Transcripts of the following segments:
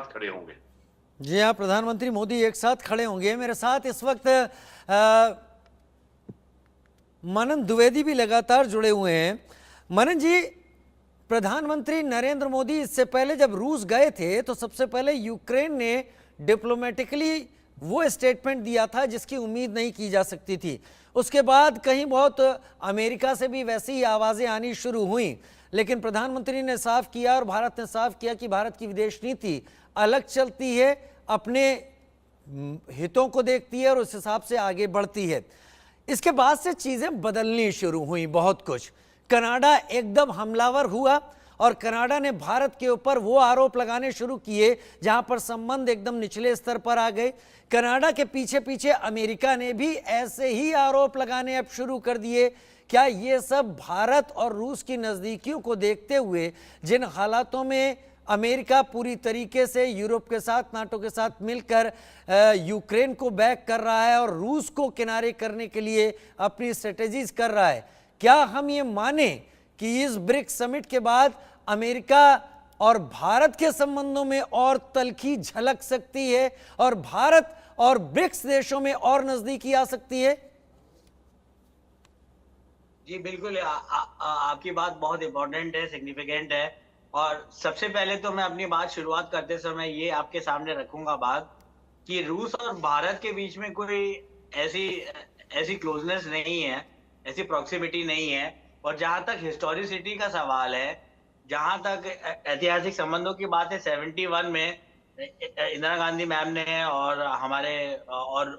साथ खड़े होंगे। जी हाँ, प्रधानमंत्री मोदी एक साथ खड़े होंगे। मेरे साथ इस वक्त मनन द्विवेदी भी लगातार जुड़े हुए हैं। मनन जी, प्रधानमंत्री नरेंद्र मोदी इससे पहले जब रूस गए थे तो सबसे पहले यूक्रेन ने डिप्लोमेटिकली वो स्टेटमेंट दिया था जिसकी उम्मीद नहीं की जा सकती थी। उसके बाद कहीं बहुत अमेरिका से भी वैसी ही आवाज़ें आनी शुरू हुई, लेकिन प्रधानमंत्री ने साफ किया और भारत ने साफ किया कि भारत की विदेश नीति अलग चलती है, अपने हितों को देखती है और उस हिसाब से आगे बढ़ती है। इसके बाद से चीज़ें बदलनी शुरू हुई बहुत कुछ। कनाडा एकदम हमलावर हुआ और कनाडा ने भारत के ऊपर वो आरोप लगाने शुरू किए जहां पर संबंध एकदम निचले स्तर पर आ गए। कनाडा के पीछे पीछे अमेरिका ने भी ऐसे ही आरोप लगाने अब शुरू कर दिए। क्या ये सब भारत और रूस की नज़दीकियों को देखते हुए, जिन हालातों में अमेरिका पूरी तरीके से यूरोप के साथ, नाटो के साथ मिलकर यूक्रेन को बैक कर रहा है और रूस को किनारे करने के लिए अपनी स्ट्रेटेजीज कर रहा है, क्या हम ये माने कि इस ब्रिक्स समिट के बाद अमेरिका और भारत के संबंधों में और तल्खी झलक सकती है और भारत और ब्रिक्स देशों में और नजदीकी आ सकती है? जी बिल्कुल, आपकी बात बहुत इंपॉर्टेंट है, सिग्निफिकेंट है। और सबसे पहले तो मैं अपनी बात शुरुआत करते समय ये आपके सामने रखूंगा बात कि रूस और भारत के बीच में कोई ऐसी ऐसी क्लोजनेस नहीं है, ऐसी प्रॉक्सिमिटी नहीं है। और जहां तक हिस्टोरिसिटी का सवाल है, जहां तक ऐतिहासिक संबंधों की बात है, 71 में इंदिरा गांधी मैम ने और हमारे और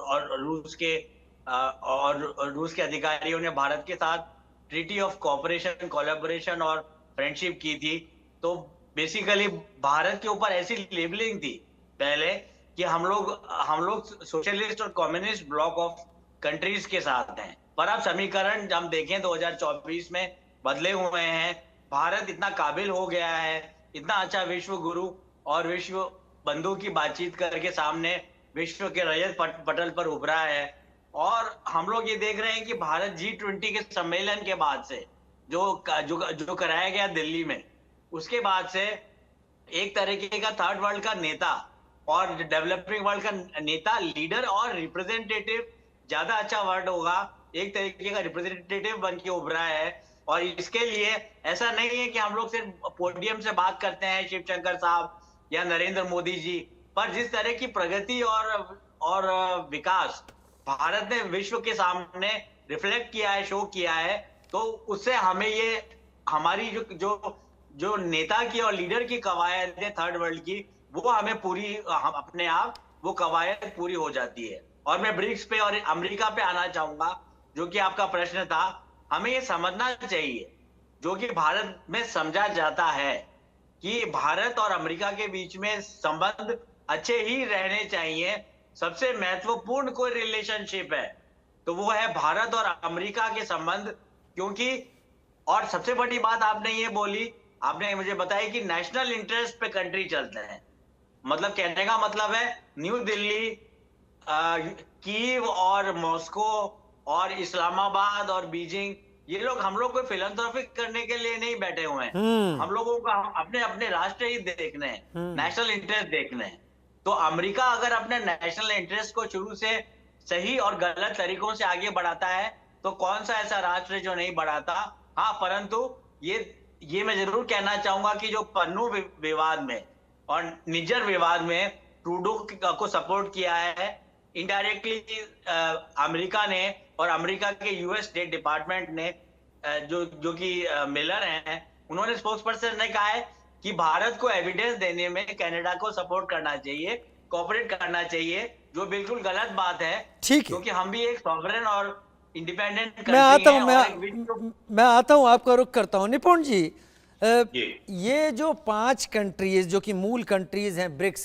रूस के अधिकारियों ने भारत के साथ ट्रीटी ऑफ कोऑपरेशन, कोलैबोरेशन और फ्रेंडशिप की थी। तो बेसिकली भारत के ऊपर ऐसी लेबलिंग थी पहले कि हम लोग सोशलिस्ट और कम्युनिस्ट ब्लॉक ऑफ कंट्रीज के साथ हैं। पर अब समीकरण हम देखें 2024 में बदले हुए हैं। भारत इतना काबिल हो गया है, इतना अच्छा विश्व गुरु और विश्व बंधु की बातचीत करके सामने विश्व के रजत पटल पर उभरा है। और हम लोग ये देख रहे हैं कि भारत G20 के सम्मेलन के बाद से जो कराया गया दिल्ली में, उसके बाद से एक तरीके का थर्ड वर्ल्ड का नेता और डेवलपिंग वर्ल्ड का नेता, लीडर और रिप्रेजेंटेटिव, ज्यादा अच्छा वर्ड होगा, एक तरीके का रिप्रेजेंटेटिव बन के उभरा है। और इसके लिए ऐसा नहीं है कि हम लोग सिर्फ पोडियम से बात करते हैं शिव शंकर साहब या नरेंद्र मोदी जी, पर जिस तरह की प्रगति और विकास भारत ने विश्व के सामने रिफ्लेक्ट किया है, शो किया है, तो उससे हमें ये हमारी जो नेता की और लीडर की कवायद है थर्ड वर्ल्ड की, वो हमें पूरी अपने आप वो कवायद पूरी हो जाती है। और मैं ब्रिक्स पे और अमेरिका पे आना चाहूंगा, जो कि आपका प्रश्न था। हमें ये समझना चाहिए, जो कि भारत में समझा जाता है, कि भारत और अमेरिका के बीच में संबंध अच्छे ही रहने चाहिए। सबसे महत्वपूर्ण कोई रिलेशनशिप है तो वो है भारत और अमेरिका के संबंध। क्योंकि और सबसे बड़ी बात आपने ये बोली, आपने मुझे बताया कि नेशनल इंटरेस्ट पे कंट्री चलते हैं। मतलब कहने का मतलब है न्यू दिल्ली, कीव और मॉस्को और इस्लामाबाद और बीजिंग, ये लोग हम लोग को फिलैंथ्रोपिक करने के लिए नहीं बैठे हुए हैं। हम लोगों को अपने अपने राष्ट्र ही देखने हैं, नेशनल इंटरेस्ट देखने हैं। तो अमेरिका अगर अपने नेशनल इंटरेस्ट को शुरू से सही और गलत तरीकों से आगे बढ़ाता है, तो कौन सा ऐसा राष्ट्र जो नहीं बढ़ाता। हाँ, परंतु ये मैं जरूर कहना चाहूंगा कि जो पन्नू विवाद में और निज्जर विवाद में ट्रूडो को सपोर्ट किया है इनडायरेक्टली अमेरिका ने, और अमेरिका के यूएस स्टेट डिपार्टमेंट ने, जो कि मिलर हैं, उन्होंने स्पोक्स पर्सन ने कहा है कि भारत को एविडेंस देने में कनाडा को सपोर्ट करना चाहिए, कोऑपरेट करना चाहिए, जो बिल्कुल गलत बात है। ठीक है, क्योंकि हम भी एक सॉवरेन और इंडिपेंडेंट कंट्री मैं आता हूं, हैं। मैं आता हूं, आपका रुख करता हूं। निपुण जी, ये जो 5 कंट्रीज जो कि मूल कंट्रीज हैं ब्रिक्स